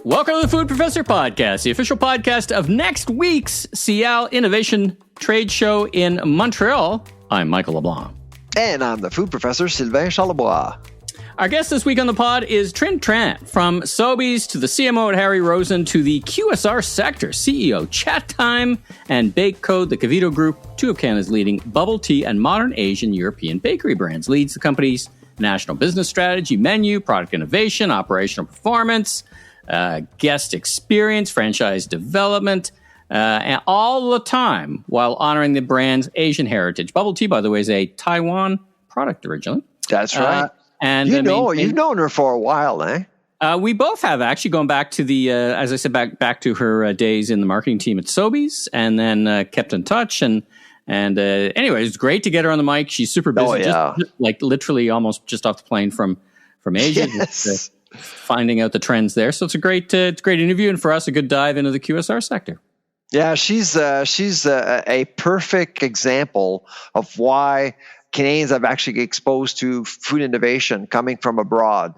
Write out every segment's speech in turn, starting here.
Welcome to the Food Professor Podcast, the official podcast of next week's CL Innovation Trade Show in Montreal. I'm Michael LeBlanc. And I'm the Food Professor, Sylvain Charlebois. Our guest this week on the pod is Trinh Tham, from Sobeys to the CMO at Harry Rosen to the QSR sector, CEO, Chatime and Bake Code, the Kevito Group, two of Canada's leading bubble tea and modern Asian European bakery brands, leads the company's national business strategy, menu, product innovation, operational performance, guest experience, franchise development, and all the time while honoring the brand's Asian heritage. Bubble tea, by the way, is a Taiwan product originally. That's right. And you've known her for a while, eh? We both have, actually, going back to the, as I said, back to her days in the marketing team at Sobeys, and then kept in touch. And anyway, it's great to get her on the mic. She's super busy, Oh, yeah. just, like literally almost just off the plane from Asia. Yes. Just, finding out the trends there. So it's a great interview, and for us, a good dive into the QSR sector. Yeah, she's a perfect example of why Canadians have actually exposed to food innovation coming from abroad,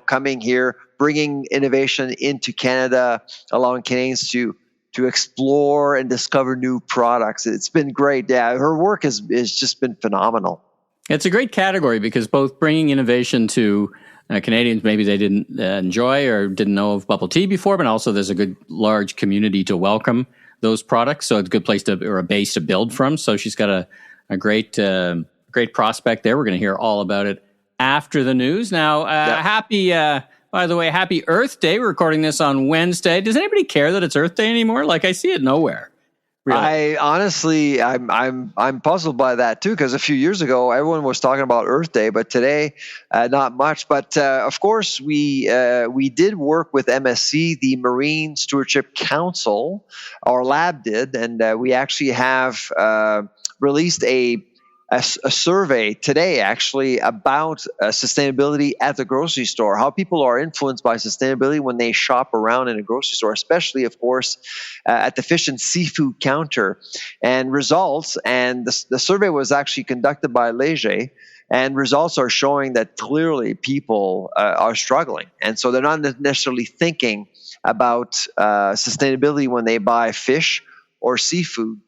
coming here, bringing innovation into Canada, allowing Canadians to explore and discover new products. It's been great. Yeah, her work has just been phenomenal. It's a great category because both bringing innovation to Canadians, maybe they didn't enjoy or didn't know of bubble tea before, but also there's a good large community to welcome those products. So it's a good place or a base to build from. So she's got a great prospect there. We're going to hear all about it after the news. Now, by the way, happy Earth Day. We're recording this on Wednesday. Does anybody care that it's Earth Day anymore? Like, I see it nowhere. Really. I'm puzzled by that too, because a few years ago everyone was talking about Earth Day, but today not much. But of course we did work with MSC, the Marine Stewardship Council. Our lab did, and we actually have released a survey today, actually, about sustainability at the grocery store, how people are influenced by sustainability when they shop around in a grocery store, especially, of course, at the fish and seafood counter. And results, and the survey was actually conducted by Leger, and results are showing that clearly people are struggling. And so they're not necessarily thinking about sustainability when they buy fish or seafood,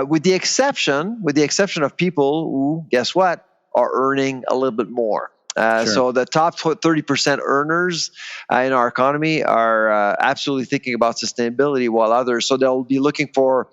with the exception of people who, guess what, are earning a little bit more. Sure. So the top 30% earners in our economy are absolutely thinking about sustainability, while others, so they'll be looking for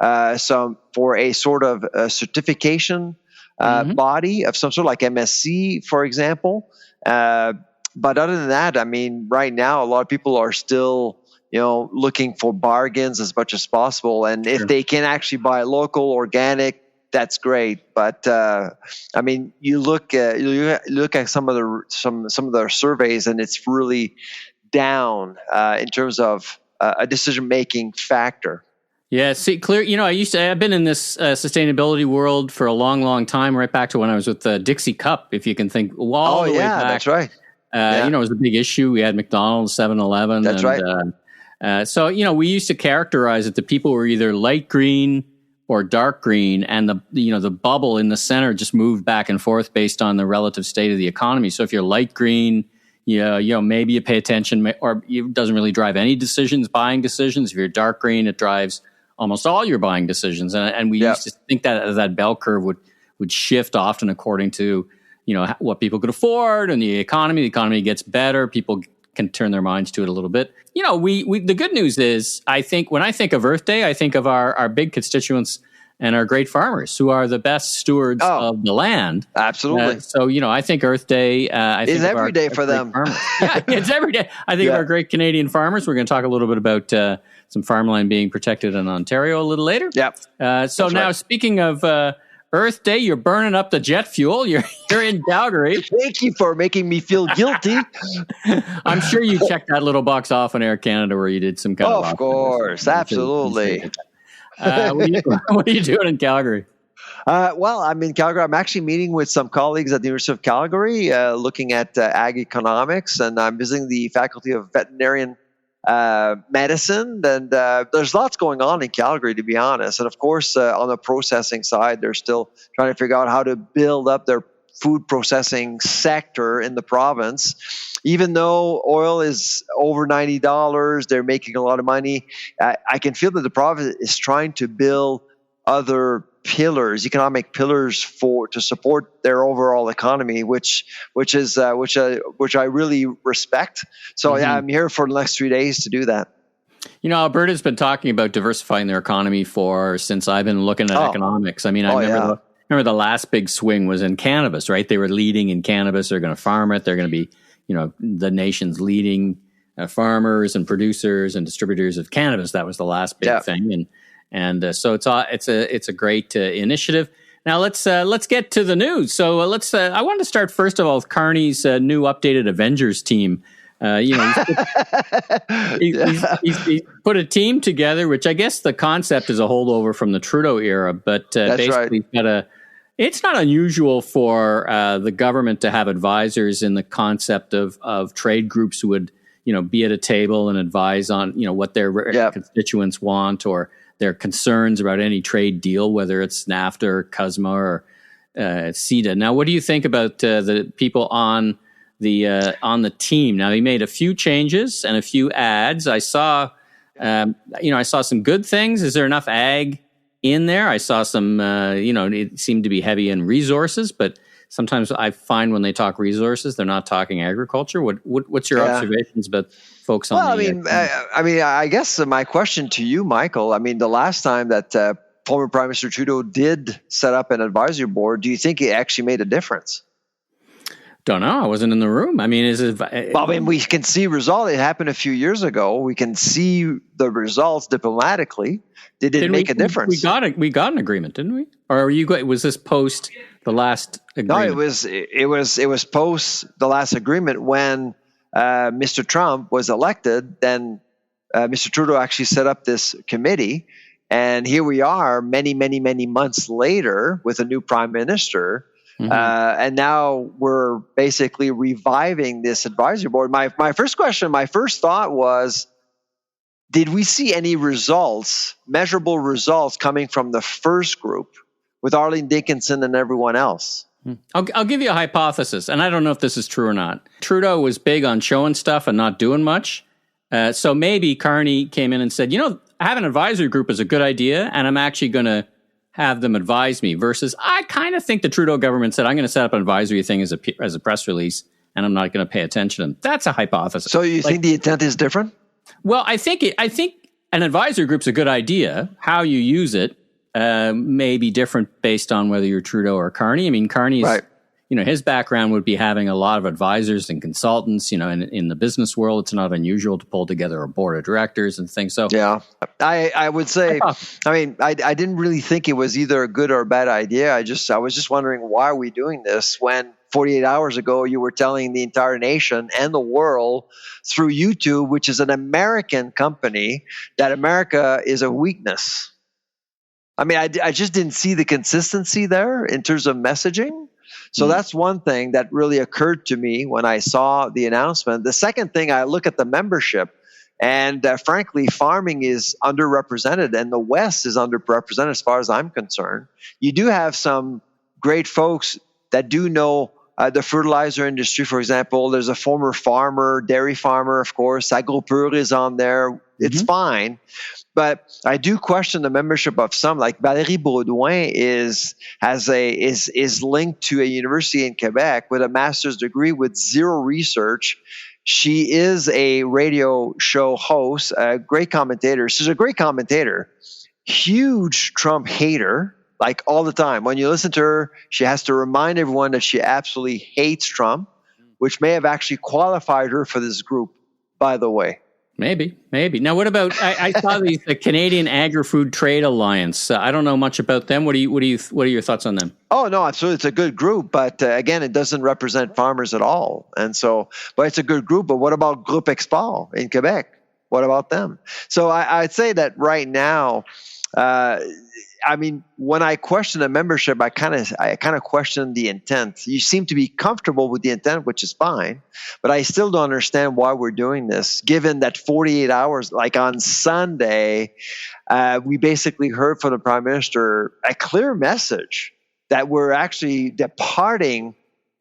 a sort of certification body of some sort, like MSC, for example. But other than that, I mean, right now, a lot of people are still looking for bargains as much as possible. And if they can actually buy local, organic, that's great. But I mean, you look at some of their surveys, and it's really down in terms of a decision-making factor. Yeah, see, clear. I've been in this sustainability world for a long, long time, right back to when I was with the Dixie Cup, if you can think. The way back. That's right. It was a big issue. We had McDonald's, 7-Eleven. That's right. So, we used to characterize it that people were either light green or dark green, and the bubble in the center just moved back and forth based on the relative state of the economy. So if you're light green, maybe you pay attention, or it doesn't really drive any buying decisions. If you're dark green, it drives almost all your buying decisions. And we used to think that bell curve would shift often according to, what people could afford and the economy. The economy gets better. People can turn their minds to it a little bit. The good news is, I think when I think of Earth Day, I think of our big constituents and our great farmers, who are the best stewards of the land. Absolutely. So I think Earth Day is every day for them. Yeah, it's every day. I think of our great Canadian farmers. We're going to talk a little bit about some farmland being protected in Ontario a little later. Yep. Speaking of Earth Day, you're burning up the jet fuel. You're in Calgary. Thank you for making me feel guilty. I'm sure you checked that little box off in Air Canada where you did some kind of. Of course, absolutely. What are you doing in Calgary? Well, I'm in Calgary. I'm actually meeting with some colleagues at the University of Calgary, looking at ag economics, and I'm visiting the Faculty of Veterinarian medicine, and there's lots going on in Calgary, to be honest. And of course, on the processing side, they're still trying to figure out how to build up their food processing sector in the province. even though oil is over $90, they're making a lot of money. I can feel that the province is trying to build other pillars, economic pillars to support their overall economy, which I really respect. So yeah, I'm here for the next 3 days to do that. You know, Alberta's been talking about diversifying their economy since I've been looking at economics. I mean, I remember the last big swing was in cannabis, right? They were leading in cannabis. They're going to farm it. They're going to be, the nation's leading farmers and producers and distributors of cannabis. That was the last big thing, and so it's a great initiative. Now let's get to the news. So I wanted to start first of all with Carney's new updated Avengers team. He's put a team together, which I guess the concept is a holdover from the Trudeau era, but basically it's not unusual for the government to have advisors in the concept of trade groups who would, be at a table and advise on, what their constituents want or their concerns about any trade deal, whether it's NAFTA or CUSMA or CETA. Now, what do you think about the people on the team? Now, he made a few changes and a few adds. I saw some good things. Is there enough ag in there? I saw some, it seemed to be heavy in resources, but sometimes I find when they talk resources, they're not talking agriculture. What's your observations about folks on I guess my question to you, Michael, the last time that former Prime Minister Trudeau did set up an advisory board, do you think it actually made a difference? Don't know. I wasn't in the room. We can see results. It happened a few years ago. We can see the results diplomatically. Did it make a difference? We got an agreement, didn't we? Or was this post the last agreement? No, it was post the last agreement when Mr. Trump was elected. Then Mr. Trudeau actually set up this committee, and here we are, many, many, many months later, with a new prime minister. Mm-hmm. And now we're basically reviving this advisory board. My first thought was, did we see any results, measurable results coming from the first group with Arlene Dickinson and everyone else? I'll give you a hypothesis, and I don't know if this is true or not. Trudeau was big on showing stuff and not doing much. So maybe Carney came in and said, having an advisory group is a good idea, and I'm actually going to have them advise me, versus I kind of think the Trudeau government said, I'm going to set up an advisory thing as a press release, and I'm not going to pay attention. That's a hypothesis. So you think the intent is different? Well, I think an advisory group's a good idea. How you use it may be different based on whether you're Trudeau or Carney. Carney's, his background would be having a lot of advisors and consultants. In the business world, it's not unusual to pull together a board of directors and things. So yeah, I would say, I didn't really think it was either a good or a bad idea. I was just wondering, why are we doing this when 48 hours ago you were telling the entire nation and the world through YouTube, which is an American company, that America is a weakness? I just didn't see the consistency there in terms of messaging. So that's one thing that really occurred to me when I saw the announcement. The second thing, I look at the membership, and frankly, farming is underrepresented, and the West is underrepresented as far as I'm concerned. You do have some great folks that do know the fertilizer industry, for example. There's a former farmer, dairy farmer, of course. Agropur is on there. It's fine. But I do question the membership of some, like Valérie Baudouin is linked to a university in Quebec with a master's degree with zero research. She is a radio show host, a great commentator. She's a great commentator, huge Trump hater, like all the time. When you listen to her, she has to remind everyone that she absolutely hates Trump, which may have actually qualified her for this group, by the way. Maybe. Now, what about? I saw the Canadian Agri-Food Trade Alliance. I don't know much about them. What are your thoughts on them? Oh no, absolutely, it's a good group, but again, it doesn't represent farmers at all. And so, but it's a good group. But what about Groupe Export in Quebec? What about them? So I'd say that right now, when I question the membership, I kind of question the intent. You seem to be comfortable with the intent, which is fine, but I still don't understand why we're doing this, given that 48 hours, like on Sunday, we basically heard from the Prime Minister a clear message that we're actually departing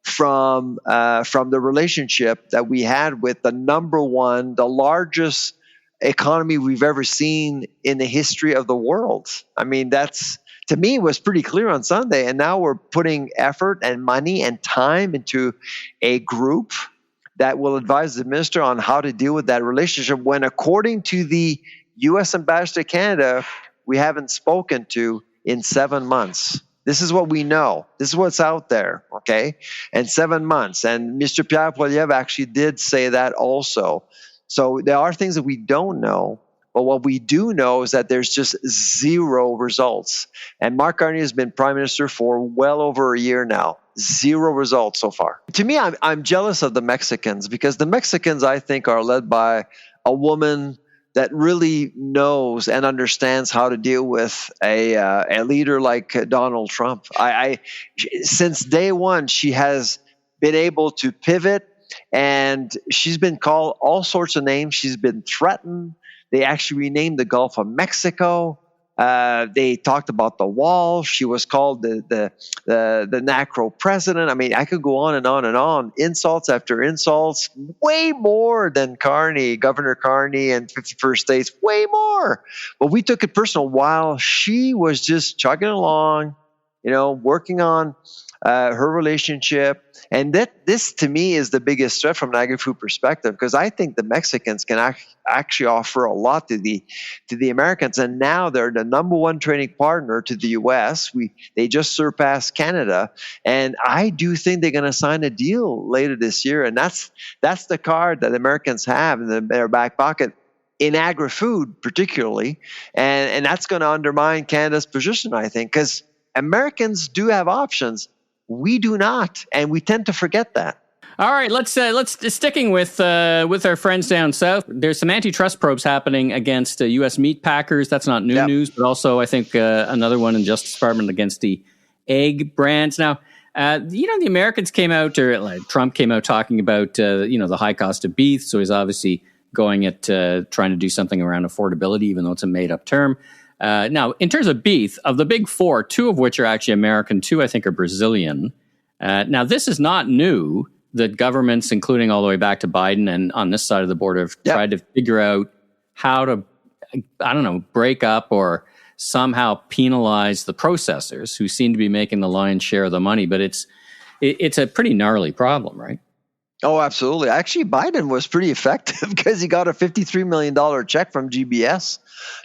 from the relationship that we had with the largest economy we've ever seen in the history of the world. I mean, that's, to me, was pretty clear on Sunday. And now we're putting effort and money and time into a group that will advise the minister on how to deal with that relationship when, according to the U.S. ambassador to Canada, we haven't spoken to in 7 months. This is what we know. This is what's out there, okay? And 7 months. And Mr. Pierre Poilievre actually did say that also. So there are things that we don't know, but what we do know is that there's just zero results. And Mark Carney has been prime minister for well over a year now. Zero results so far. To me, I'm jealous of the Mexicans, because the Mexicans, I think, are led by a woman that really knows and understands how to deal with a leader like Donald Trump. Since day one, she has been able to pivot, and she's been called all sorts of names. She's been threatened. They actually renamed the Gulf of Mexico. They talked about the wall. She was called the NACRO president. I mean, I could go on and on and on. Insults after insults, way more than Governor Carney and 51st States, way more. But we took it personal while she was just chugging along, working on her relationship. And this, to me, is the biggest threat from an agri-food perspective, because I think the Mexicans can actually offer a lot to the Americans. And now they're the number one trading partner to the U.S. They just surpassed Canada. And I do think they're going to sign a deal later this year. And that's the card that Americans have in their back pocket, in agri-food particularly. And that's going to undermine Canada's position, I think, because Americans do have options. We do not, and we tend to forget that. All right, let's sticking with our friends down south. There's some antitrust probes happening against U.S. meat packers. That's not new news, but also I think another one in the Justice Department against the egg brands. Now, the Americans came out, or Trump came out talking about the high cost of beef. So he's obviously going at trying to do something around affordability, even though it's a made up term. Now, in terms of beef, of the big four, two of which are actually American, two I think are Brazilian. Now, this is not new, that governments, including all the way back to Biden and on this side of the border, have tried to figure out how to, break up or somehow penalize the processors who seem to be making the lion's share of the money. But it's a pretty gnarly problem, right? Oh, absolutely. Actually, Biden was pretty effective because he got a $53 million check from GBS.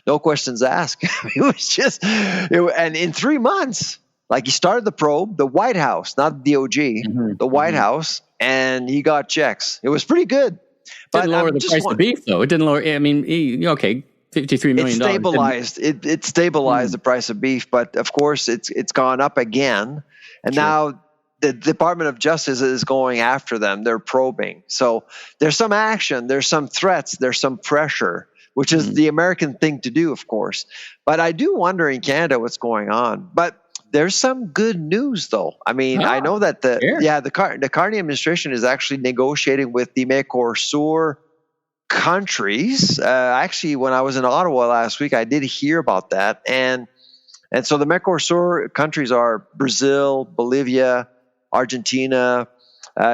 No questions asked. And in 3 months, he started the probe, the White House, not the DOJ, the White House, and he got checks. It was pretty good. Didn't lower the price of beef, though. It didn't lower. I mean, $53 million. It stabilized. It stabilized the price of beef, but of course, it's gone up again, and now the Department of Justice is going after them. They're probing. So there's some action, there's some threats, there's some pressure, which is the American thing to do, of course. But I do wonder in Canada what's going on. But there's some good news, though. I mean, I know that the Carney administration is actually negotiating with the Mercosur countries. Actually, when I was in Ottawa last week, I did hear about that. And so the Mercosur countries are Brazil, Bolivia, Argentina,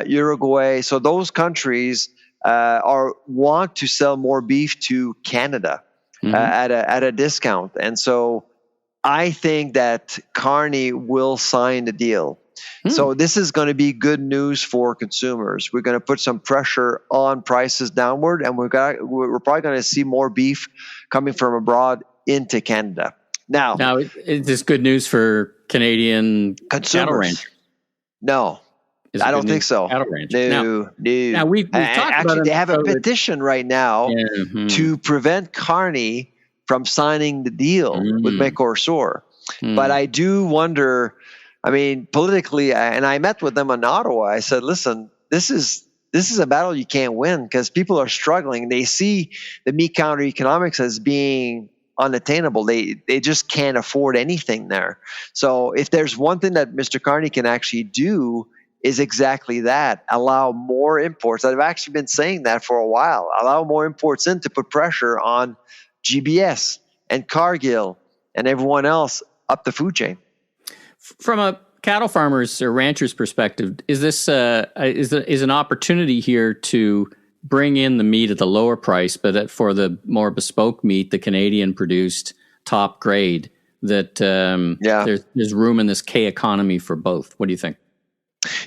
Uruguay. So those countries want to sell more beef to Canada at a discount. And so I think that Carney will sign the deal. So this is going to be good news for consumers. We're going to put some pressure on prices downward, and we're probably going to see more beef coming from abroad into Canada. Now, is this good news for Canadian cattle ranchers? No, I don't think so. No. Now we've talked about they have a petition right now to prevent Carney from signing the deal with Mercosur. But I do wonder, I mean, politically, and I met with them in Ottawa. I said, listen, this is a battle you can't win because people are struggling. They see the meat counter economics as being unattainable. They just can't afford anything there. So if there's one thing that Mr. Carney can actually do is exactly that, allow more imports. I've actually been saying that for a while. Allow more imports in to put pressure on GBS and Cargill and everyone else up the food chain. From a cattle farmers or ranchers' perspective, is this is an opportunity here to bring in the meat at the lower price, but for the more bespoke meat, the Canadian produced top grade, that there's room in this K economy for both? What do you think?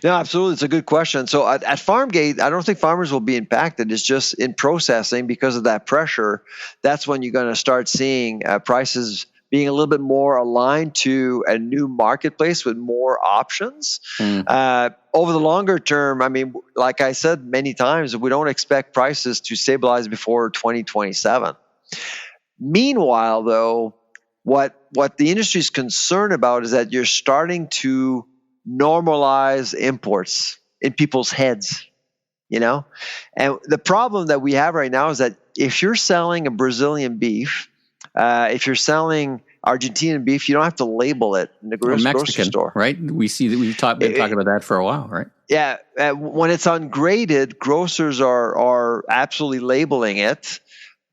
No, absolutely. It's a good question. So at Farmgate, I don't think farmers will be impacted. It's just in processing, because of that pressure, that's when you're going to start seeing prices being a little bit more aligned to a new marketplace with more options. Over the longer term, I mean, like I said many times, we don't expect prices to stabilize before 2027. Meanwhile, though, what the industry is concerned about is that you're starting to normalize imports in people's heads, and the problem that we have right now is that if you're selling a Brazilian beef, if you're selling Argentinian beef, you don't have to label it in the grocery store, right? We see that we've been talking about that for a while, right? Yeah, when it's ungraded, grocers are absolutely labeling it,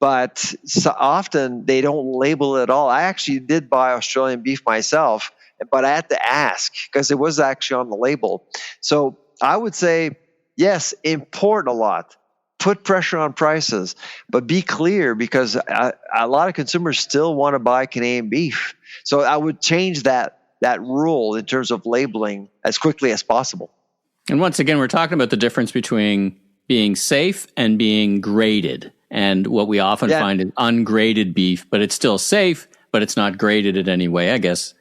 but so often they don't label it at all. I actually did buy Australian beef myself, but I had to ask because it was actually on the label. So I would say, yes, import a lot, put pressure on prices, but be clear, because a lot of consumers still want to buy Canadian beef. So I would change that rule in terms of labeling as quickly as possible. And once again, we're talking about the difference between being safe and being graded. And what we often find is ungraded beef, but it's still safe, but it's not graded in any way, I guess.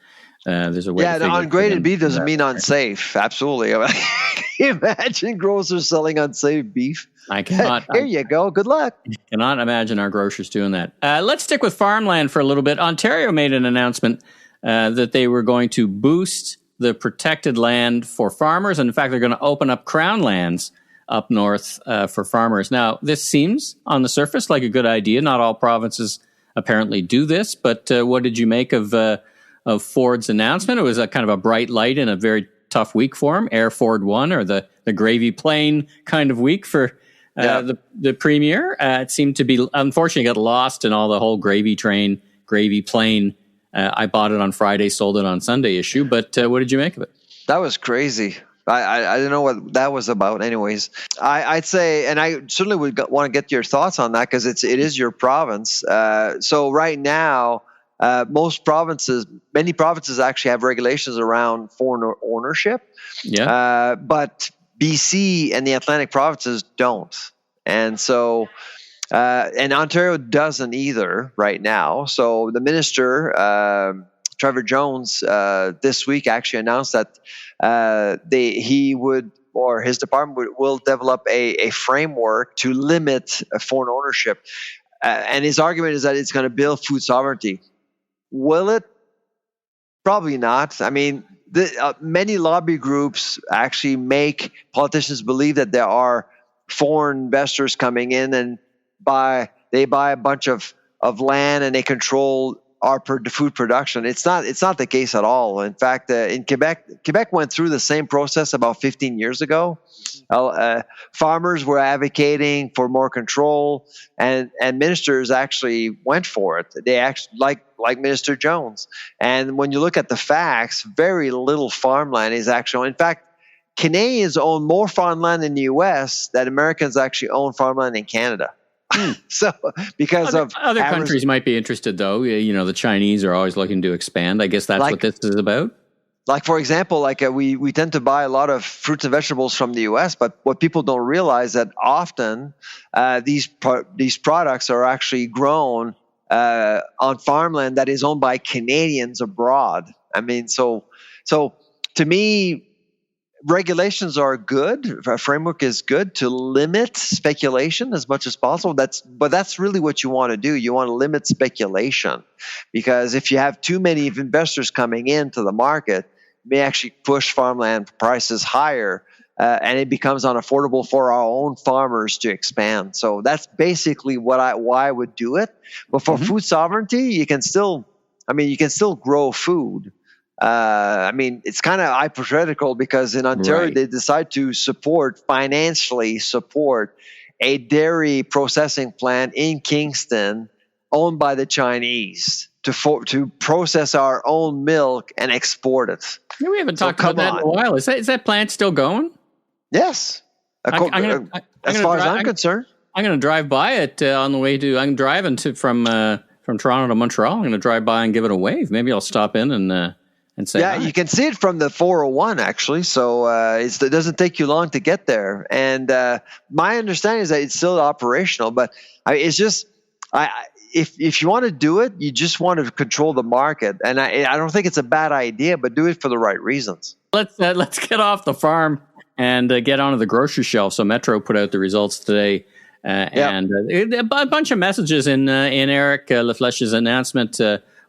There's a way. Yeah, ungraded beef doesn't mean unsafe. Absolutely. Can you imagine grocers selling unsafe beef? I cannot. Here you go. Good luck. I cannot imagine our grocers doing that. Let's stick with farmland for a little bit. Ontario made an announcement that they were going to boost the protected land for farmers. And in fact, they're going to open up crown lands up north for farmers. Now, this seems on the surface like a good idea. Not all provinces apparently do this, but what did you make of Ford's announcement? It was a kind of a bright light in a very tough week for him. Air Ford 1, or the gravy plane kind of week for the premier. It seemed to be, unfortunately, got lost in all the whole gravy train, gravy plane. I bought it on Friday, sold it on Sunday issue. But what did you make of it? That was crazy. I didn't know what that was about. Anyways, I'd say, and I certainly would want to get your thoughts on that, because it is your province. So right now, many provinces actually have regulations around foreign ownership. Yeah. But BC and the Atlantic provinces don't. And so, and Ontario doesn't either right now. So the minister, Trevor Jones, this week actually announced that he would, or his department will develop a framework to limit foreign ownership. And his argument is that it's going to build food sovereignty. Will it? Probably not. I mean, many lobby groups actually make politicians believe that there are foreign investors coming in and they buy a bunch of land and they control our food production. It's not the case at all. In fact, in Quebec went through the same process about 15 years ago. Farmers were advocating for more control, and ministers actually went for it. They actually, like Minister Jones. And when you look at the facts, very little farmland is actually. In fact, Canadians own more farmland in the U.S. than Americans actually own farmland in Canada. So, because other countries might be interested, though. The Chinese are always looking to expand. I guess that's what this is about. Like, for example, we tend to buy a lot of fruits and vegetables from the U.S., but what people don't realize that often these products are actually grown on farmland that is owned by Canadians abroad. I mean, so to me, regulations are good. A framework is good to limit speculation as much as possible. But that's really what you want to do. You want to limit speculation, because if you have too many investors coming into the market, it may actually push farmland prices higher, and it becomes unaffordable for our own farmers to expand. So that's basically why I would do it. But for food sovereignty, you can still grow food. It's kind of hypothetical, because in Ontario, they decide to financially support a dairy processing plant in Kingston owned by the Chinese to process our own milk and export it. Yeah, we haven't talked about that in a while. Is that plant still going? Yes. As far as I'm concerned. I'm going to drive by it on the way to. I'm driving from Toronto to Montreal. I'm going to drive by and give it a wave. Maybe I'll stop in and say hi. You can see it from the 401 actually. So it doesn't take you long to get there. And my understanding is that it's still operational, but it's just if you want to do it, you just want to control the market. And I don't think it's a bad idea, but do it for the right reasons. Let's get off the farm and get onto the grocery shelf. So Metro put out the results today. And a bunch of messages in Eric Laflèche's announcement.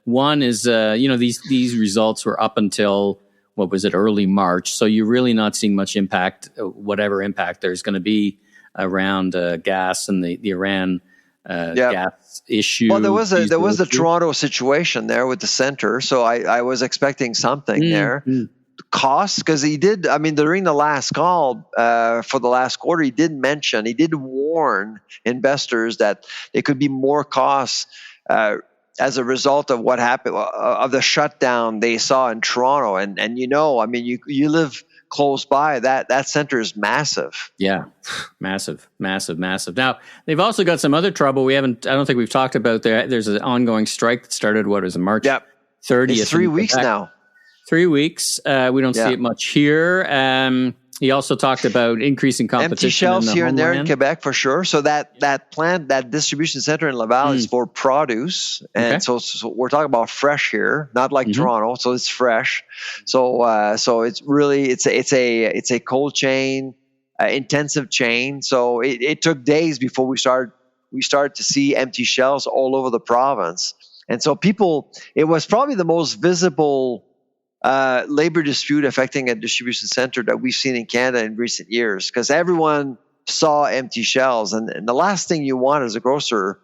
One is, these results were up until, what was it, early March. So you're really not seeing much impact, whatever impact there's going to be around gas and the Iran gas issue. Well, there was a Toronto situation there with the center. So I was expecting something there. Costs, because he did, during the last call for the last quarter, he did warn investors that there could be more costs as a result of what happened, of the shutdown they saw in Toronto. And you live close by, that center is massive. Yeah, massive. Now, they've also got some other trouble. I don't think we've talked about there's an ongoing strike that started, March 30th. It's 3 weeks now. 3 weeks. We don't see it much here. He also talked about increasing competition. Empty shelves here and there in homeland. Quebec for sure. So that plant, that distribution center in Laval is for produce, and so we're talking about fresh here, not like Toronto. So it's fresh. So it's really it's a cold chain, intensive chain. So it took days before we started to see empty shelves all over the province, and so it was probably the most visible labor dispute affecting a distribution center that we've seen in Canada in recent years, because everyone saw empty shelves, and the last thing you want as a grocer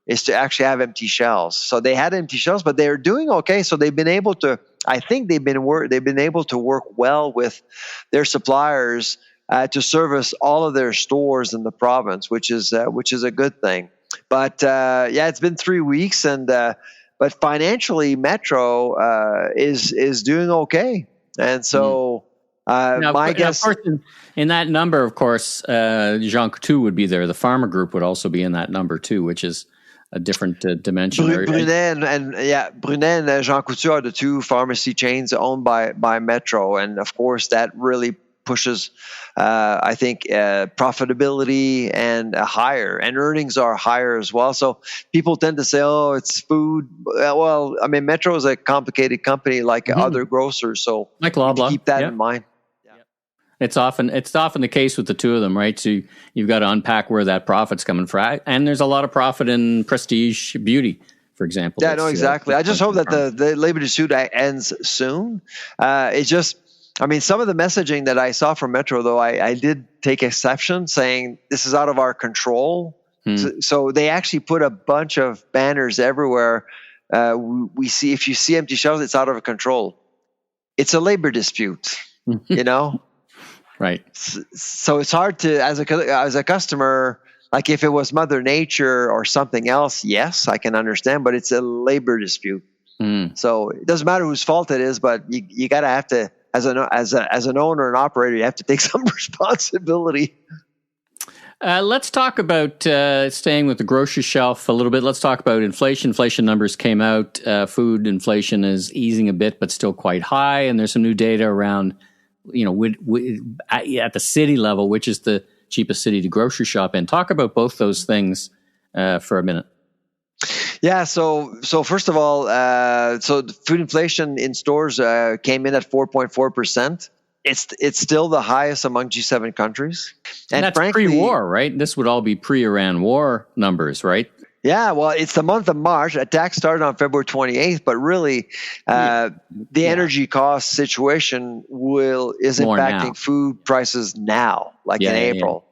is to actually have empty shelves. So they had empty shelves, but they're doing okay. So they've been able to, I think they've been able to work well with their suppliers to service all of their stores in the province, which is a good thing. But it's been 3 weeks, and but financially, Metro is doing okay, and so my guess. Of course, in that number, of course, Jean Coutu would be there. The Pharma Group would also be in that number too, which is a different dimension. Brunet and Jean Coutu are the two pharmacy chains owned by Metro, and of course that really pushes, I think, profitability and higher, and earnings are higher as well. So people tend to say, "Oh, it's food." Well, Metro is a complicated company like other grocers, so Michael LeBlanc, keep that in mind. It's often the case with the two of them, right? So you've got to unpack where that profit's coming from, and there's a lot of profit in prestige beauty, for example. Yeah, no, exactly. I just hope that the labor dispute ends soon. It's just. Some of the messaging that I saw from Metro, though, I did take exception, saying this is out of our control. So they actually put a bunch of banners everywhere. We see, if you see empty shelves, it's out of control. It's a labor dispute, Right. So it's hard to, as a customer, like if it was Mother Nature or something else, yes, I can understand, but it's a labor dispute. So it doesn't matter whose fault it is, but you gotta have to. As an owner and operator, you have to take some responsibility. Let's talk about staying with the grocery shelf a little bit. Let's talk about inflation. Inflation numbers came out. Food inflation is easing a bit, but still quite high. And there's some new data around, at the city level, which is the cheapest city to grocery shop in. Talk about both those things for a minute. Yeah. So first of all, so the food inflation in stores came in at 4.4%. It's still the highest among G7 countries. And that's frankly, pre-war, right? This would all be pre-Iran war numbers, right? Yeah, well, it's the month of March. Attacks started on February 28th, but really, the energy cost situation is impacting food prices now, in April.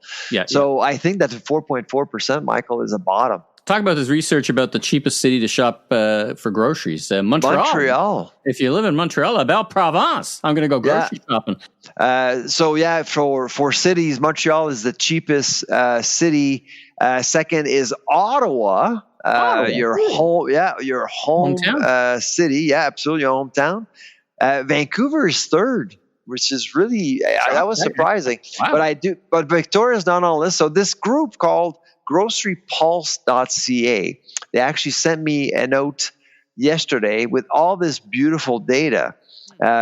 So I think that 4.4%, Michael, is a bottom. Talk about this research about the cheapest city to shop for groceries. Montreal. If you live in Montreal, La Belle Province, I'm going to go grocery shopping. For cities, Montreal is the cheapest city. Second is Ottawa, your home, your home city, absolutely, your hometown. Vancouver is third, which is really that was surprising. Wow. But Victoria's not on the list. So this group called GroceryPulse.ca, they actually sent me a note yesterday with all this beautiful data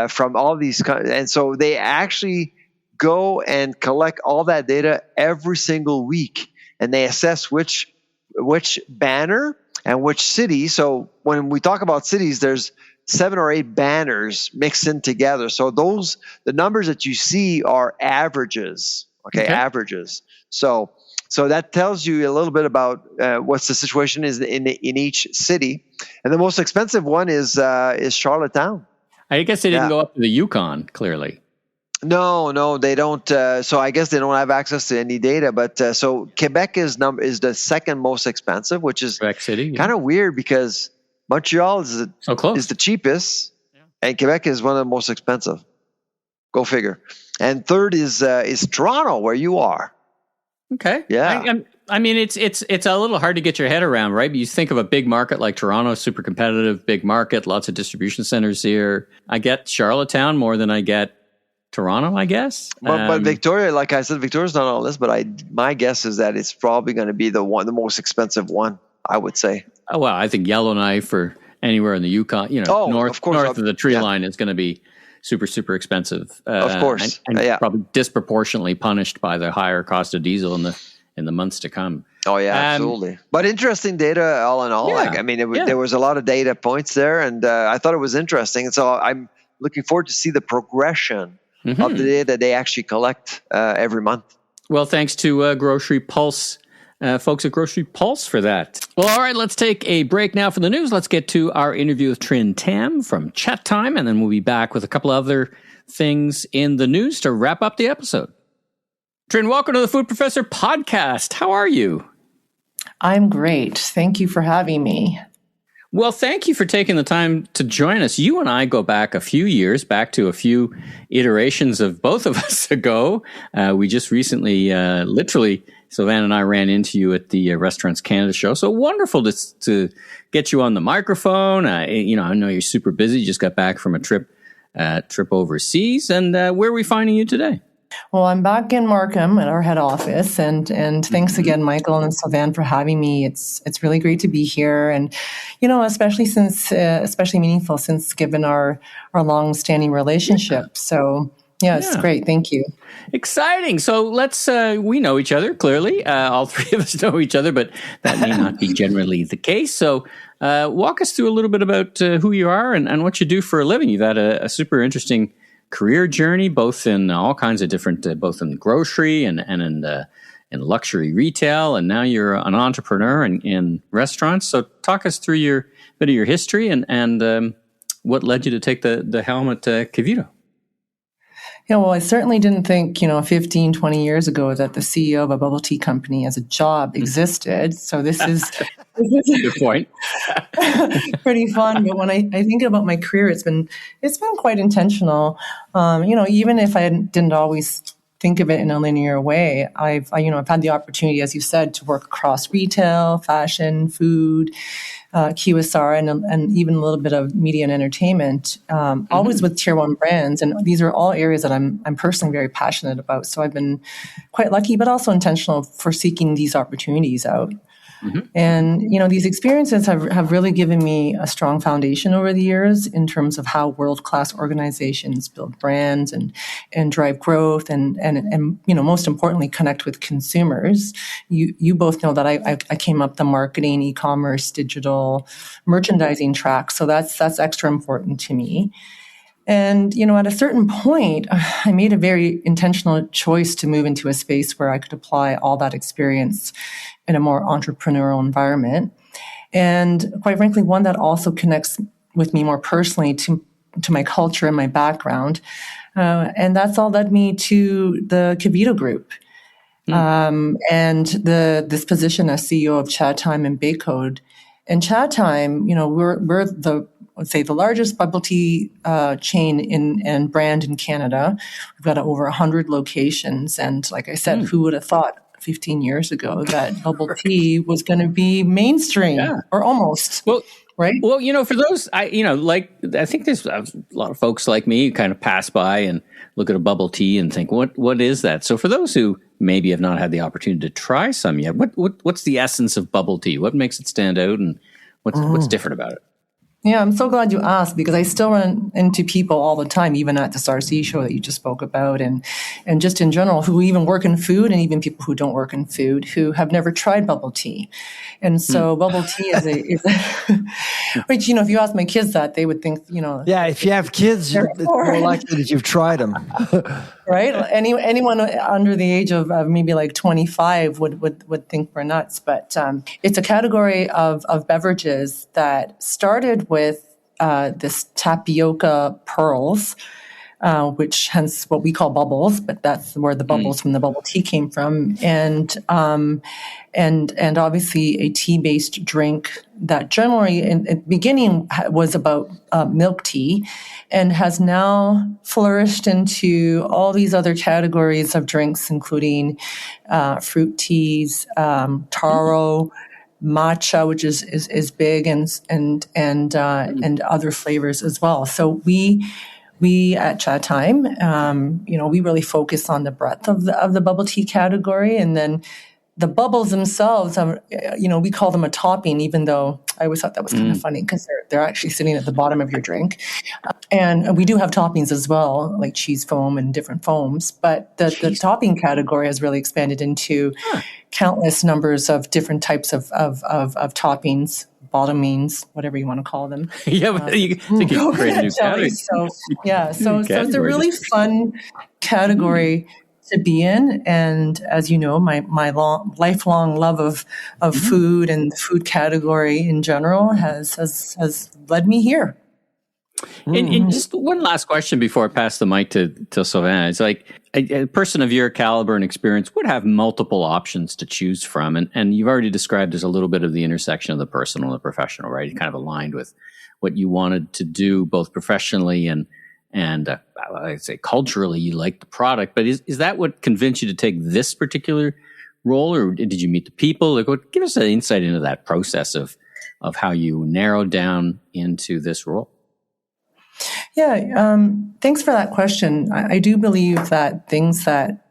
from all these, and so they actually go and collect all that data every single week, and they assess which banner and which city. So when we talk about cities, there's 7 or 8 banners mixed in together. So the numbers that you see are averages. Okay. Averages. So that tells you a little bit about what's the situation is in each city. And the most expensive one is Charlottetown. I guess they didn't go up to the Yukon, clearly. No, they don't. So I guess they don't have access to any data. But so Quebec is the second most expensive, which is kind of weird because Montreal is the cheapest, and Quebec is one of the most expensive. Go figure. And third is Toronto, where you are. Okay. Yeah. I mean, it's a little hard to get your head around, right? But you think of a big market like Toronto, super competitive, big market, lots of distribution centers here. I get Charlottetown more than I get Toronto, I guess. But Victoria, like I said, Victoria's not on the list, but my guess is that it's probably going to be the most expensive one, I would say. Oh, well, I think Yellowknife or anywhere in the Yukon, north of the tree line is going to be super, super expensive. Of course. And probably disproportionately punished by the higher cost of diesel in the months to come. Oh, yeah, absolutely. But interesting data all in all. Yeah, there was a lot of data points there, and I thought it was interesting. And so I'm looking forward to see the progression of the data they actually collect every month. Well, thanks to Grocery Pulse, folks at Grocery Pulse for that. Well, all right, let's take a break now for the news. Let's get to our interview with Trinh Tham from Chatime, and then we'll be back with a couple other things in the news to wrap up the episode. Trinh, welcome to the Food Professor podcast. How are you? I'm great. Thank you for having me. Well, thank you for taking the time to join us. You and I go back a few years, back to a few iterations of both of us ago. We just recently, literally, Sylvain and I ran into you at the Restaurants Canada show. So wonderful to get you on the microphone. I know you're super busy. You just got back from a trip overseas. And where are we finding you today? Well, I'm back in Markham at our head office, and thanks again, Michael and Sylvain, for having me. It's really great to be here, and especially meaningful since given our long-standing relationship. So it's great. Thank you. Exciting. So let's we know each other clearly. All three of us know each other, but that may not be generally the case. So walk us through a little bit about who you are and what you do for a living. You've had a super interesting career journey, both in all kinds of different, both in grocery and in luxury retail, and now you're an entrepreneur in restaurants. So talk us through your bit of your history and what led you to take the helm at Kevito. Well, I certainly didn't think, 15, 20 years ago that the CEO of a bubble tea company as a job existed. So this is good point. Pretty fun. But when I think about my career, it's been quite intentional. Even if I didn't always think of it in a linear way, I've had the opportunity, as you said, to work across retail, fashion, food, QSR, and even a little bit of media and entertainment, always with tier one brands. And these are all areas that I'm personally very passionate about. So I've been quite lucky, but also intentional for seeking these opportunities out. Mm-hmm. And, these experiences have really given me a strong foundation over the years in terms of how world-class organizations build brands and drive growth and most importantly, connect with consumers. You both know that I came up the marketing, e-commerce, digital, merchandising track. So that's extra important to me. And, at a certain point, I made a very intentional choice to move into a space where I could apply all that experience in a more entrepreneurial environment. And quite frankly, one that also connects with me more personally to my culture and my background. And that's all led me to the Kevito Group. And this position as CEO of Chatime and Bake Code. And Chatime, we're the largest bubble tea chain and brand in Canada. We've got over 100 locations. And like I said, who would have thought 15 years ago that bubble tea was going to be mainstream or almost. Well, right. Well, for those, I think there's a lot of folks like me who kind of pass by and look at a bubble tea and think, what is that? So for those who maybe have not had the opportunity to try some yet, what's the essence of bubble tea? What makes it stand out, and what's different about it? Yeah, I'm so glad you asked, because I still run into people all the time, even at this RC show that you just spoke about, and just in general, who even work in food, and even people who don't work in food, who have never tried bubble tea. And so bubble tea is which, if you ask my kids that, they would think, Yeah, if you have kids, it's more likely that you've tried them. Right? Anyone under the age of maybe like 25 would think we're nuts. But it's a category of beverages that started with this tapioca pearls, which hence what we call bubbles, but that's where the bubbles from the bubble tea came from. And obviously a tea-based drink that generally in the beginning was about milk tea, and has now flourished into all these other categories of drinks, including fruit teas, taro, matcha, which is big, and other flavors as well. So we at Chatime, we really focus on the breadth of the bubble tea category, and then the bubbles themselves, we call them a topping, even though I always thought that was kind of funny, because they're actually sitting at the bottom of your drink. And we do have toppings as well, like cheese foam and different foams. But the topping category has really expanded into countless numbers of different types of toppings, bottomings, whatever you want to call them. Yeah, but you think you create a new category. So it's a really fun category to be in. And as you know, my lifelong love of food and the food category in general has led me here. And just one last question before I pass the mic to Sylvain. It's like a person of your caliber and experience would have multiple options to choose from. And you've already described as a little bit of the intersection of the personal and the professional, right? You kind of aligned with what you wanted to do both professionally and I'd say culturally. You like the product, but is that what convinced you to take this particular role, or did you meet the people? Like, give us an insight into that process of how you narrowed down into this role. Yeah, thanks for that question. I do believe that things that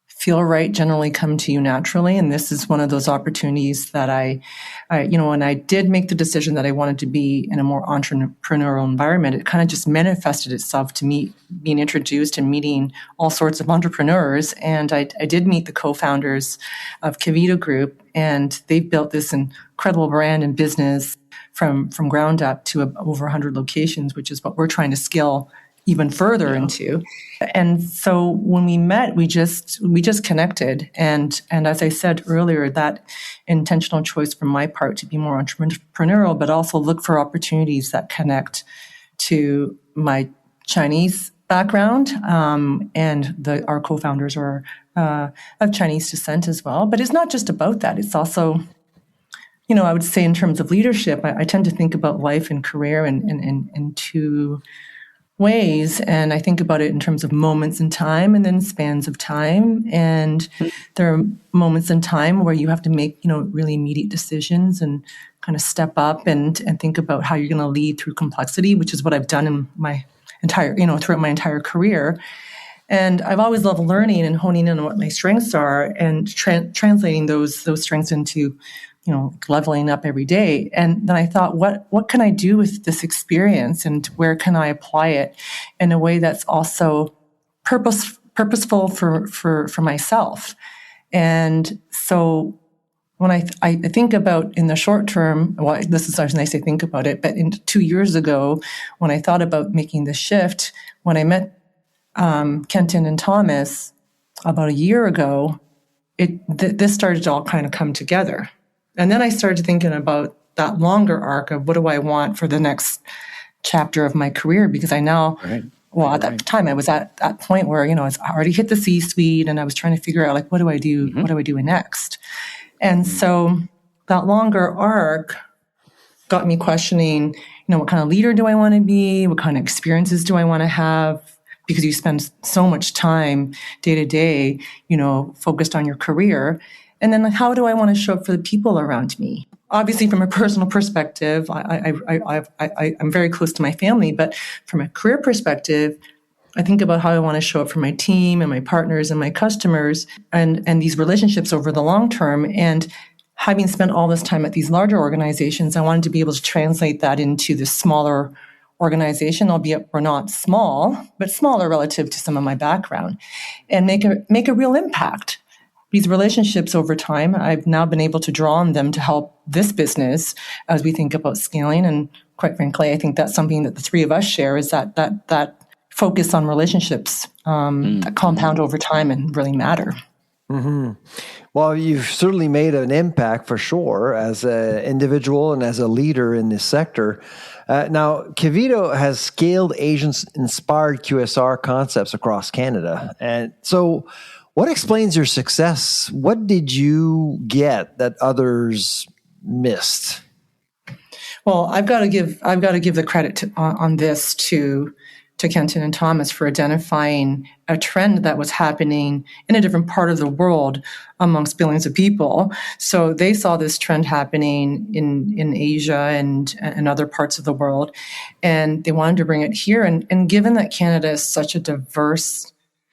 feel right generally come to you naturally, and this is one of those opportunities that I when I did make the decision that I wanted to be in a more entrepreneurial environment, it kind of just manifested itself to me being introduced and meeting all sorts of entrepreneurs. And I did meet the co-founders of Kevito Group, and they've built this incredible brand and business from ground up to over 100 locations, which is what we're trying to scale even further into. And so when we met, we just connected. And as I said earlier, that intentional choice from my part to be more entrepreneurial, but also look for opportunities that connect to my Chinese background. And our co-founders are of Chinese descent as well. But it's not just about that. It's also, I would say in terms of leadership, I tend to think about life and career in two ways. And I think about it in terms of moments in time and then spans of time. And there are moments in time where you have to make, really immediate decisions and kind of step up and think about how you're going to lead through complexity, which is what I've done in my entire, throughout my entire career. And I've always loved learning and honing in on what my strengths are and translating those strengths into leveling up every day. And then I thought, what can I do with this experience, and where can I apply it in a way that's also purposeful for myself? And so when I think about in the short term, well, this is nice to think about it, but 2 years ago, when I thought about making the shift, when I met Kenton and Thomas about a year ago, this started to all kind of come together. And then I started thinking about that longer arc of what do I want for the next chapter of my career, because I now, at that time I was at that point where, I already hit the C-suite and I was trying to figure out, like, what do I do? What do I do next? And so that longer arc got me questioning, what kind of leader do I want to be? What kind of experiences do I want to have? because you spend so much time day to day, focused on your career. And then how do I want to show up for the people around me? Obviously, from a personal perspective, I'm very close to my family, but from a career perspective, I think about how I want to show up for my team and my partners and my customers and these relationships over the long term. And having spent all this time at these larger organizations, I wanted to be able to translate that into this smaller organization, albeit we're not small, but smaller relative to some of my background, and make a real impact. These relationships over time, I've now been able to draw on them to help this business as we think about scaling. And quite frankly, I think that's something that the three of us share, is that focus on relationships that compound over time and really matter. Mm-hmm. Well, you've certainly made an impact for sure as an individual and as a leader in this sector. Now, Kevito has scaled Asian-inspired QSR concepts across Canada. And so what explains your success? What did you get that others missed? Well, I've got to give the credit on this to Kenton and Thomas for identifying a trend that was happening in a different part of the world amongst billions of people. So they saw this trend happening in Asia and other parts of the world, and they wanted to bring it here. And given that Canada is such a diverse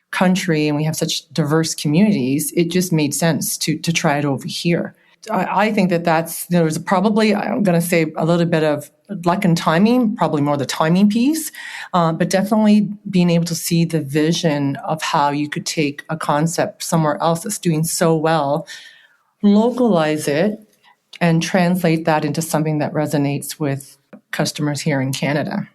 country and we have such diverse communities, it just made sense to try it over here. I think there's probably, I'm going to say, a little bit of luck and timing, probably more the timing piece, but definitely being able to see the vision of how you could take a concept somewhere else that's doing so well, localize it, and translate that into something that resonates with customers here in Canada.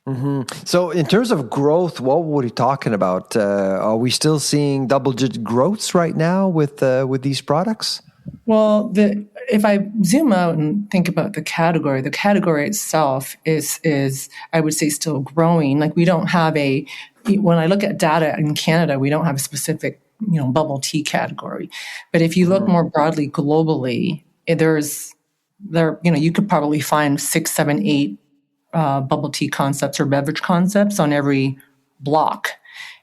Mm-hmm. So in terms of growth, what were we talking about? Are we still seeing double-digit growths right now with these products? Well, if I zoom out and think about the category itself is I would say still growing. Like, we don't have when I look at data in Canada, we don't have a specific, bubble tea category. But if you look more broadly globally, you could probably find 6, 7, 8 bubble tea concepts or beverage concepts on every block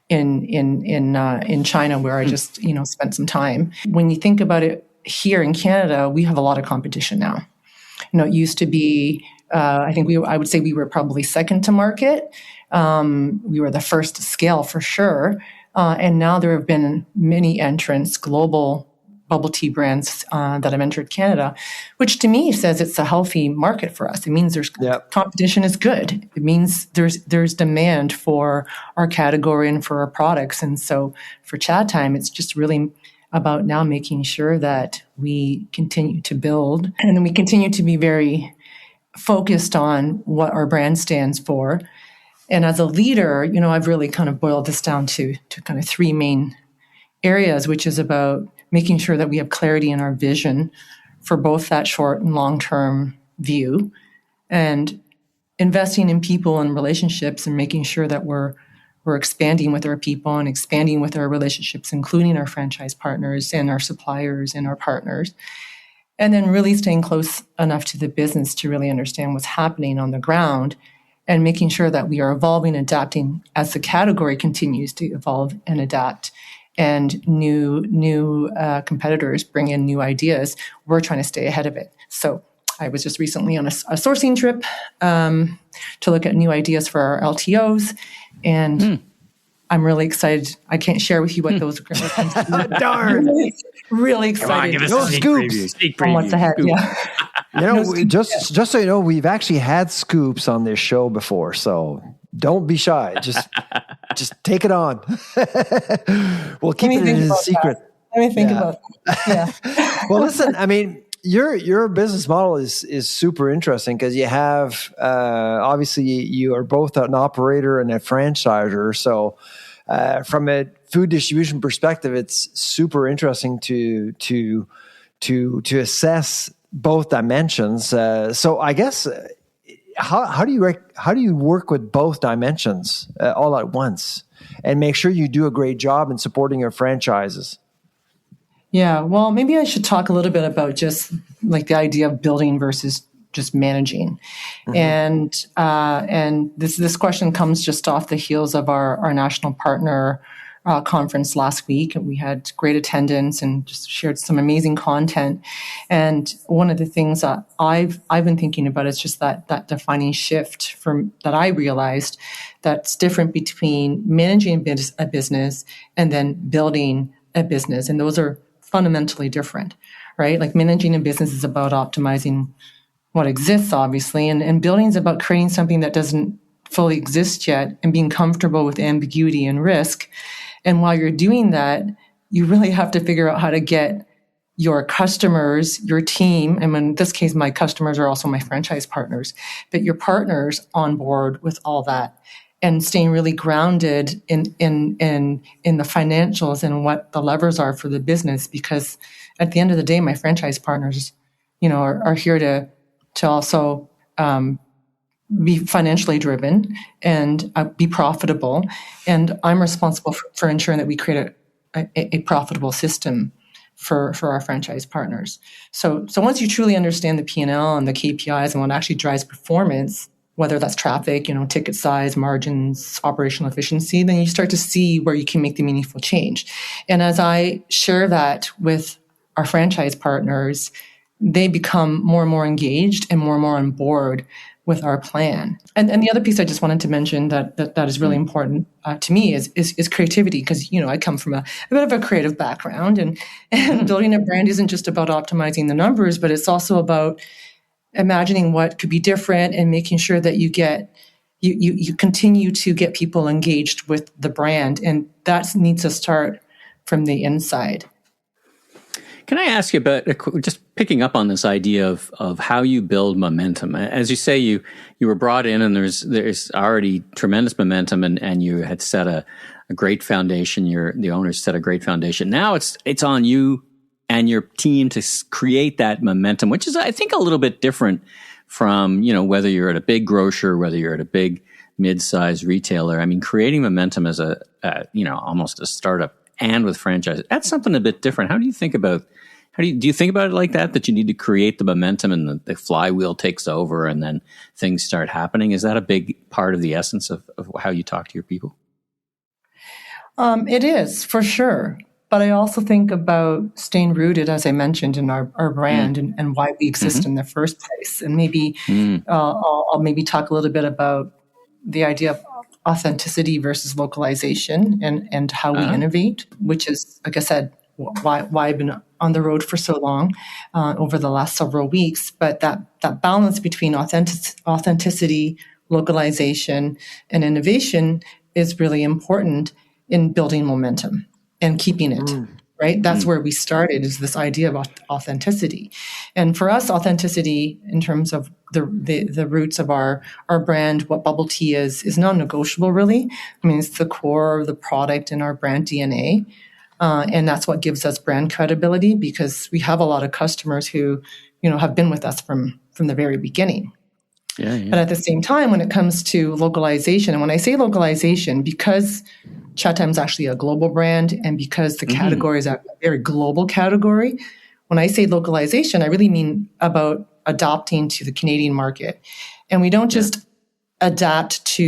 in China, where I just spent some time. When you think about it, here in Canada, we have a lot of competition now. It used to be, I would say we were probably second to market. We were the first to scale for sure. And now there have been many entrants, global bubble tea brands that have entered Canada, which to me says it's a healthy market for us. It means there's competition is good. It means there's demand for our category and for our products. And so for Chatime, it's just really about now making sure that we continue to build and we continue to be very focused on what our brand stands for. And as a leader, I've really kind of boiled this down to kind of 3 main areas, which is about making sure that we have clarity in our vision for both that short and long-term view, and investing in people and relationships and making sure that we're expanding with our people and expanding with our relationships, including our franchise partners and our suppliers and our partners. And then really staying close enough to the business to really understand what's happening on the ground and making sure that we are evolving, adapting as the category continues to evolve and adapt, and new competitors bring in new ideas. We're trying to stay ahead of it. So I was just recently on a sourcing trip to look at new ideas for our LTOs, and I'm really excited. I can't share with you what those are. Darn! Really excited. Come on, give us no a sneak scoops. preview. Sneak On what's preview. ahead? Scoop. Yeah. Just so you know, we've actually had scoops on this show before, so don't be shy. Just take it on. We'll keep it a secret. Let me think about that. Yeah. Well, listen, I mean, your business model is super interesting because you have obviously you are both an operator and a franchisor. So from a food distribution perspective, it's super interesting to assess both dimensions. So I guess how do you work with both dimensions all at once and make sure you do a great job in supporting your franchises? Yeah, well, maybe I should talk a little bit about just like the idea of building versus just managing. And this question comes just off the heels of our national partner conference last week, and we had great attendance and just shared some amazing content. And one of the things that I've been thinking about is just that defining shift that I realized that's different between managing a business and then building a business, and those are fundamentally different, right? Like managing a business is about optimizing what exists, obviously, and building is about creating something that doesn't fully exist yet and being comfortable with ambiguity and risk. And while you're doing that, you really have to figure out how to get your customers, your team, and in this case, my customers are also my franchise partners, but your partners on board with all that and staying really grounded in the financials and what the levers are for the business. Because at the end of the day, my franchise partners, are here to also be financially driven and be profitable. And I'm responsible for ensuring that we create a profitable system for our franchise partners. So once you truly understand the P&L and the KPIs and what actually drives performance, whether that's traffic, ticket size, margins, operational efficiency, then you start to see where you can make the meaningful change. And as I share that with our franchise partners, they become more and more engaged and more on board with our plan. And the other piece I just wanted to mention that is really important to me is creativity, because I come from a bit of a creative background, and building a brand isn't just about optimizing the numbers, but it's also about imagining what could be different and making sure that you continue to get people engaged with the brand, and that needs to start from the inside. Can I ask you about just picking up on this idea of how you build momentum? As you say, you were brought in, and there's already tremendous momentum, and you had set a great foundation. The owners set a great foundation. Now it's on you and your team to create that momentum, which is, I think, a little bit different from whether you're at a big grocer, whether you're at a big mid-sized retailer. I mean, creating momentum as almost a startup and with franchise, that's something a bit different. How do you think about? Do you think about it like that you need to create the momentum and the flywheel takes over and then things start happening? Is that a big part of the essence of how you talk to your people? It is, for sure. But I also think about staying rooted, as I mentioned, in our brand and why we exist in the first place. And maybe I'll maybe talk a little bit about the idea of authenticity versus localization and how we innovate, which is, like I said, why I've been on the road for so long over the last several weeks. But that balance between authenticity, localization, and innovation is really important in building momentum and keeping it, right? That's where we started, is this idea of authenticity. And for us, authenticity in terms of the roots of our brand, what bubble tea is non-negotiable, really. I mean, it's the core of the product and our brand DNA. And that's what gives us brand credibility, because we have a lot of customers who, have been with us from the very beginning. Yeah. But at the same time, when it comes to localization, and when I say localization, because Chatime is actually a global brand, and because the category is a very global category, when I say localization, I really mean about adapting to the Canadian market. And we don't just adapt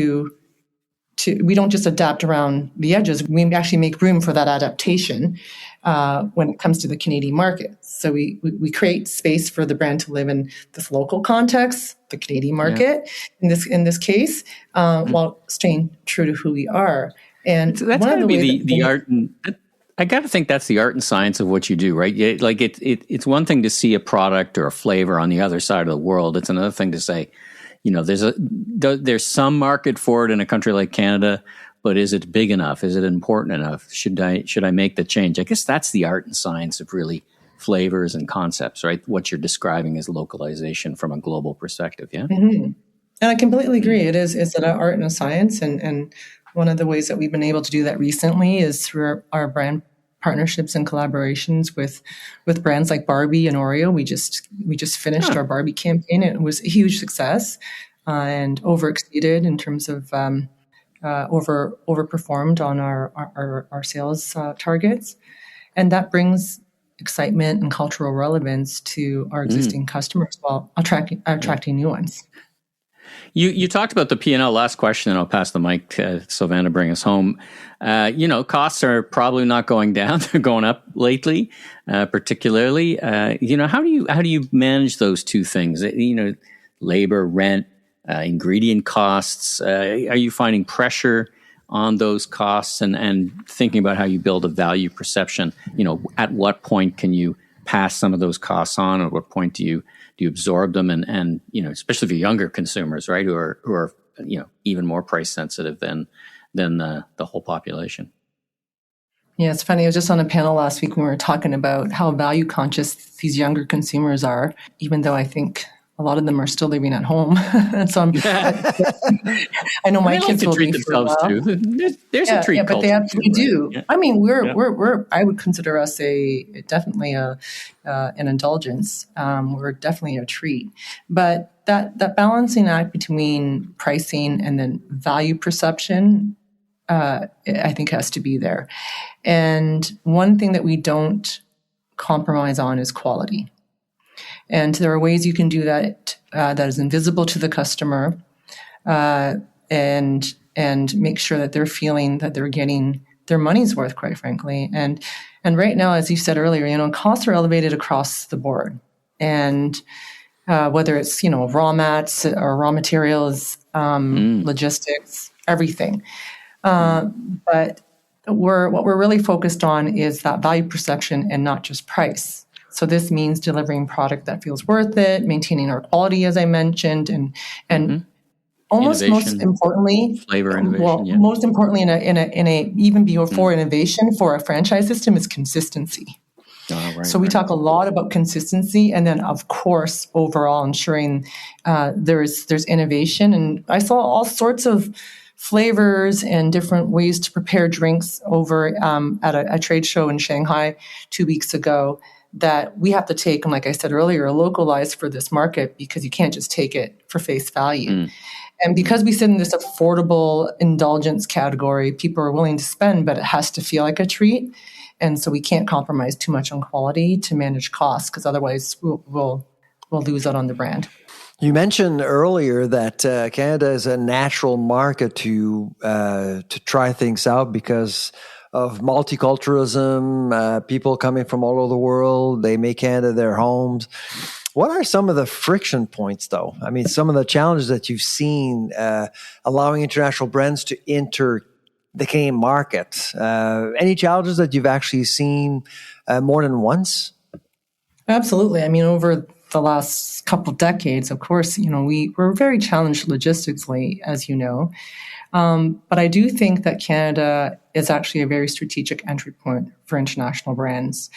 we don't just adapt around the edges. We actually make room for that adaptation when it comes to the Canadian market. So we create space for the brand to live in this local context, the Canadian market, in this case, while staying true to who we are. And so that's got to be the art. I got to think that's the art and science of what you do, right? Like it's one thing to see a product or a flavor on the other side of the world. It's another thing to say, there's some market for it in a country like Canada, but is it big enough? Is it important enough? Should I make the change? I guess that's the art and science of really flavors and concepts, right? What you're describing is localization from a global perspective, yeah? Mm-hmm. And I completely agree. It is an art and a science, and one of the ways that we've been able to do that recently is through our brand partnerships and collaborations with brands like Barbie and Oreo. We just finished our Barbie campaign. It was a huge success and overexceeded in terms of overperformed on our sales targets. And that brings excitement and cultural relevance to our existing customers while attracting new ones. You talked about the P&L last question, and I'll pass the mic to Sylvain to bring us home. Costs are probably not going down; they're going up lately, particularly. How do you manage those two things? Labor, rent, ingredient costs. Are you finding pressure on those costs, and thinking about how you build a value perception? At what point can you pass some of those costs on? At what point do you absorb them? And especially for younger consumers, right, who are even more price sensitive than the whole population. Yeah, it's funny. I was just on a panel last week when we were talking about how value conscious these younger consumers are, even though I think a lot of them are still living at home. And so I know my kids will treat themselves too. There's a treat culture. But they absolutely do. Yeah. I mean, we're I would consider us definitely an indulgence. We're definitely a treat. But that balancing act between pricing and then value perception, I think has to be there. And one thing that we don't compromise on is quality. And there are ways you can do that that is invisible to the customer, and make sure that they're feeling that they're getting their money's worth, quite frankly. And right now, as you said earlier, costs are elevated across the board, and whether it's raw mats or raw materials, logistics, everything. But what we're really focused on is that value perception and not just price. So this means delivering product that feels worth it, maintaining our quality, as I mentioned, and almost most importantly, flavor innovation. Most importantly, in a even before innovation for a franchise system is consistency. So we talk a lot about consistency, and then of course overall ensuring there's innovation. And I saw all sorts of flavors and different ways to prepare drinks over at a trade show in Shanghai 2 weeks ago, that we have to take, and like I said earlier, localize for this market, because you can't just take it for face value. And because we sit in this affordable indulgence category, people are willing to spend, but it has to feel like a treat. And so we can't compromise too much on quality to manage costs, because otherwise we'll lose out on the brand. You mentioned earlier that Canada is a natural market to try things out because of multiculturalism, people coming from all over the world. They make Canada their homes. What are some of the friction points, though? I mean, some of the challenges that you've seen allowing international brands to enter the Canadian market. Any challenges that you've actually seen more than once? Absolutely. I mean, over the last couple of decades, of course, we're very challenged logistically, as you know. But I do think that Canada is actually a very strategic entry point for international brands.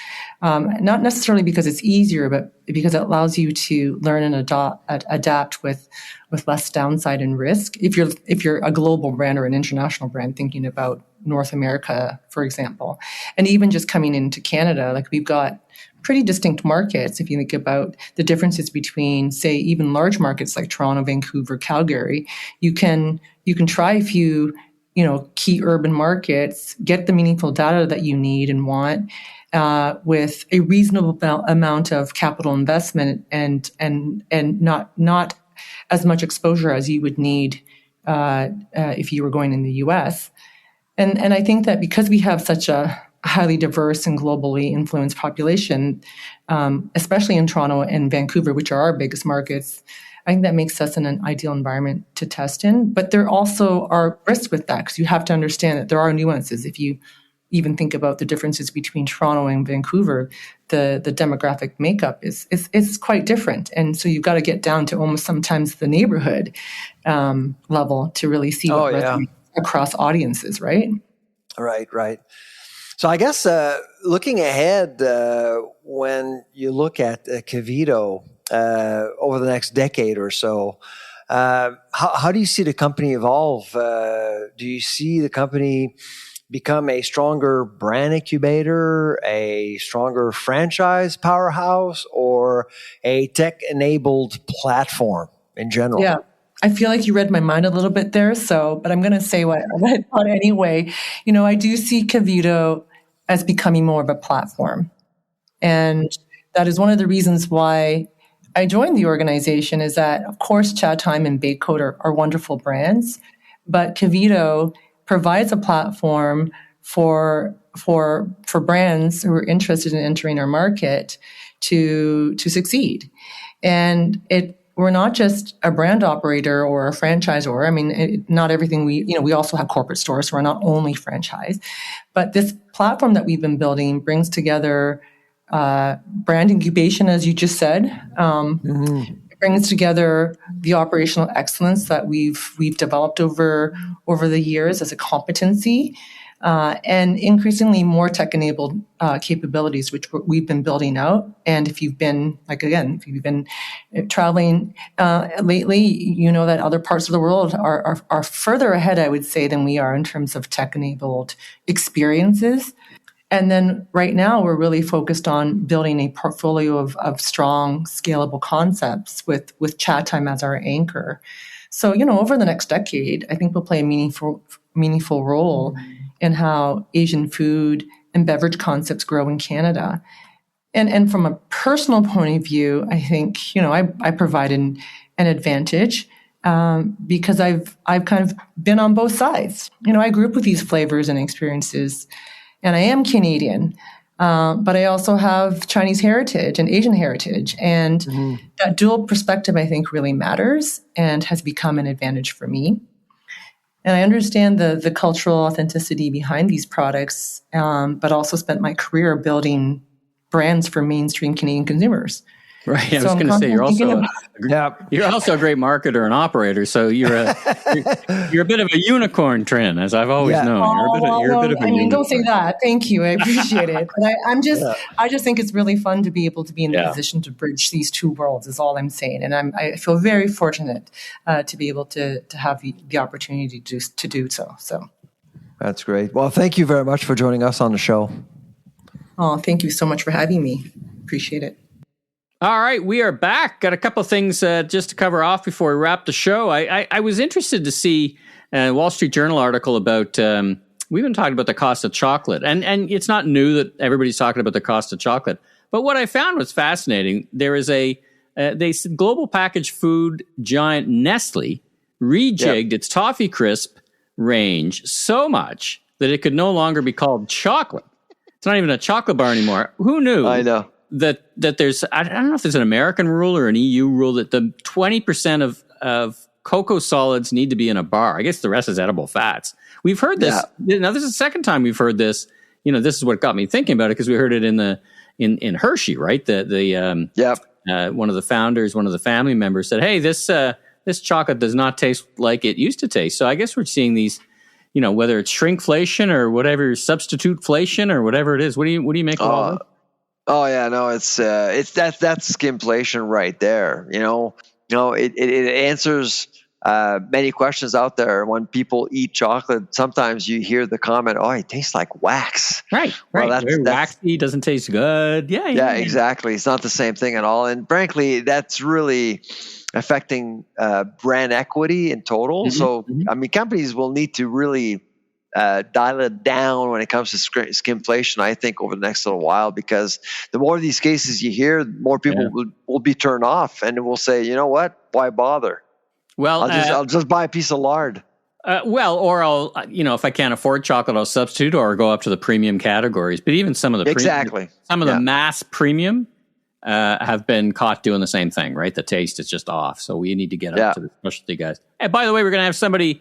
Not necessarily because it's easier, but because it allows you to learn and adapt with less downside and risk. If you're a global brand or an international brand thinking about North America, for example, and even just coming into Canada, like we've got pretty distinct markets. If you think about the differences between, say, even large markets like Toronto, Vancouver, Calgary, you can try a few, key urban markets, get the meaningful data that you need and want, with a reasonable amount of capital investment and not as much exposure as you would need if you were going in the U.S. And I think that because we have such a highly diverse and globally influenced population, especially in Toronto and Vancouver, which are our biggest markets, I think that makes us an ideal environment to test in. But there also are risks with that, because you have to understand that there are nuances. If you even think about the differences between Toronto and Vancouver, the demographic makeup is quite different. And so you've got to get down to almost sometimes the neighborhood level to really see what resonates across audiences, right? Right. So I guess looking ahead, when you look at Kevito over the next decade or so, how do you see the company evolve? Do you see the company become a stronger brand incubator, a stronger franchise powerhouse, or a tech-enabled platform in general? Yeah. I feel like you read my mind a little bit there, but I'm going to say what I thought anyway. I do see Kevito as becoming more of a platform. And that is one of the reasons why I joined the organization, is that, of course, Chatime and Bake Code are wonderful brands, but Kevito provides a platform for brands who are interested in entering our market to succeed. And we're not just a brand operator or a franchisor. I mean, not everything we also have corporate stores, so we're not only franchise. But this platform that we've been building brings together brand incubation, as you just said. It brings together the operational excellence that we've developed over the years as a competency, and increasingly more tech-enabled capabilities, which we've been building out. And if you've been traveling lately, you know that other parts of the world are further ahead, I would say, than we are in terms of tech-enabled experiences. And then right now, we're really focused on building a portfolio of strong, scalable concepts with Chatime as our anchor. So, over the next decade, I think we'll play a meaningful role in how Asian food and beverage concepts grow in Canada. And from a personal point of view, I think, I provide an advantage because I've kind of been on both sides. I grew up with these flavors and experiences, and I am Canadian, but I also have Chinese heritage and Asian heritage. And that dual perspective, I think, really matters and has become an advantage for me. And I understand the cultural authenticity behind these products, but also spent my career building brands for mainstream Canadian consumers. Right. I was going to say you're also a great marketer and operator. So you're a bit of a unicorn, Trinh, as I've always known. You're a bit of a unicorn. Don't say that. Thank you. I appreciate it. But I just think it's really fun to be able to be in the position to bridge these two worlds. Is all I'm saying. And I feel very fortunate to be able to have the opportunity to do so. So that's great. Well, thank you very much for joining us on the show. Oh, thank you so much for having me. Appreciate it. All right, we are back. Got a couple of things just to cover off before we wrap the show. I was interested to see a Wall Street Journal article about, we've been talking about the cost of chocolate. And it's not new that everybody's talking about the cost of chocolate. But what I found was fascinating. There is global packaged food giant Nestle rejigged its toffee crisp range so much that it could no longer be called chocolate. It's not even a chocolate bar anymore. Who knew? I know. That there's, I don't know if there's an American rule or an EU rule that the 20% of cocoa solids need to be in a bar. I guess the rest is edible fats. We've heard this. Yeah. Now, this is the second time we've heard this. This is what got me thinking about it, because we heard it in Hershey, right? One of the founders, one of the family members said, "Hey, this chocolate does not taste like it used to taste." So I guess we're seeing these, whether it's shrinkflation or whatever, substituteflation or whatever it is. What do you make of all that? Oh yeah, no, it's that's skimflation right there. It answers many questions out there. When people eat chocolate, sometimes you hear the comment, "Oh, it tastes like wax." Right. Well, that's waxy, doesn't taste good. Yeah, exactly. It's not the same thing at all. And frankly, that's really affecting brand equity in total. So, I mean, companies will need to really dial it down when it comes to skimflation, I think, over the next little while, because the more of these cases you hear, the more people will be turned off, and will say, "You know what? Why bother? Well, I'll just buy a piece of lard." Or I'll, if I can't afford chocolate, I'll substitute or go up to the premium categories. But even some of the the mass premium have been caught doing the same thing, right? The taste is just off. So we need to get up to the specialty guys. And by the way, we're going to have somebody,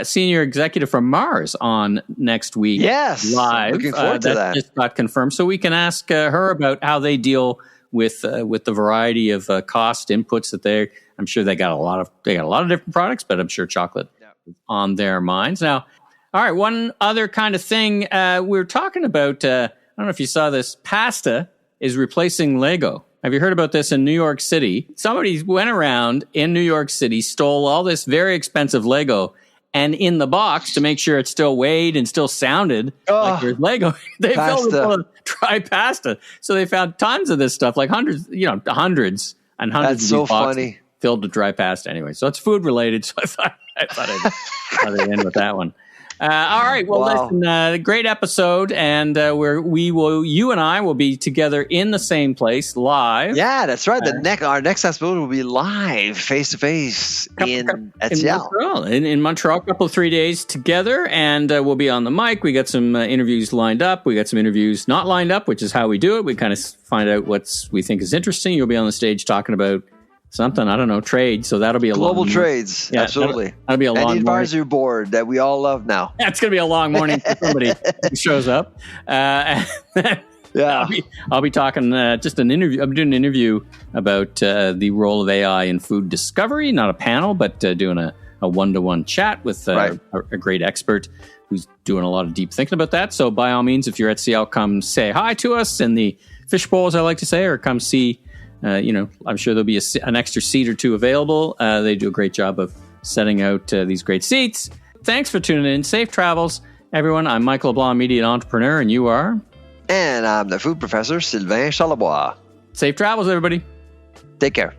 senior executive from Mars, on next week. Yes, live. Looking forward to that. Just got confirmed, so we can ask her about how they deal with the variety of cost inputs that I'm sure they got a lot of different products, but I'm sure chocolate is on their minds now. All right, one other kind of thing we're talking about. I don't know if you saw this. Pasta is replacing Lego. Have you heard about this in New York City? Somebody went around in New York City, stole all this very expensive Lego, and in the box, to make sure it still weighed and still sounded like there's Lego, they filled it full of dry pasta. So they found tons of this stuff, like hundreds and hundreds That's of these so boxes funny. Filled with dry pasta anyway. So it's food related. So I thought I'd end with that one. All right. Well, Wow. listen, great episode, and you and I will be together in the same place live. Yeah, that's right. Our next episode will be live, face to face at Seattle. Montreal. In Montreal, a couple of 3 days together, and we'll be on the mic. We got some interviews lined up. We got some interviews not lined up, which is how we do it. We kind of find out what we think is interesting. You'll be on the stage talking about something, I don't know, trade. So that'll be a global long trades. Yeah, absolutely. That'll be a long and the morning. advisory board that we all love now. That's going to be a long morning for somebody who shows up. Yeah. I'll be talking just an interview. I'm doing an interview about the role of AI in food discovery, not a panel, but doing a one-to-one chat with a great expert who's doing a lot of deep thinking about that. So by all means, if you're at Seattle, come say hi to us in the fishbowl, as I like to say, or come see. I'm sure there'll be an extra seat or two available. They do a great job of setting out these great seats. Thanks for tuning in. Safe travels, everyone. I'm Michael LeBlanc, media entrepreneur, and you are? And I'm the food professor, Sylvain Charlebois. Safe travels, everybody. Take care.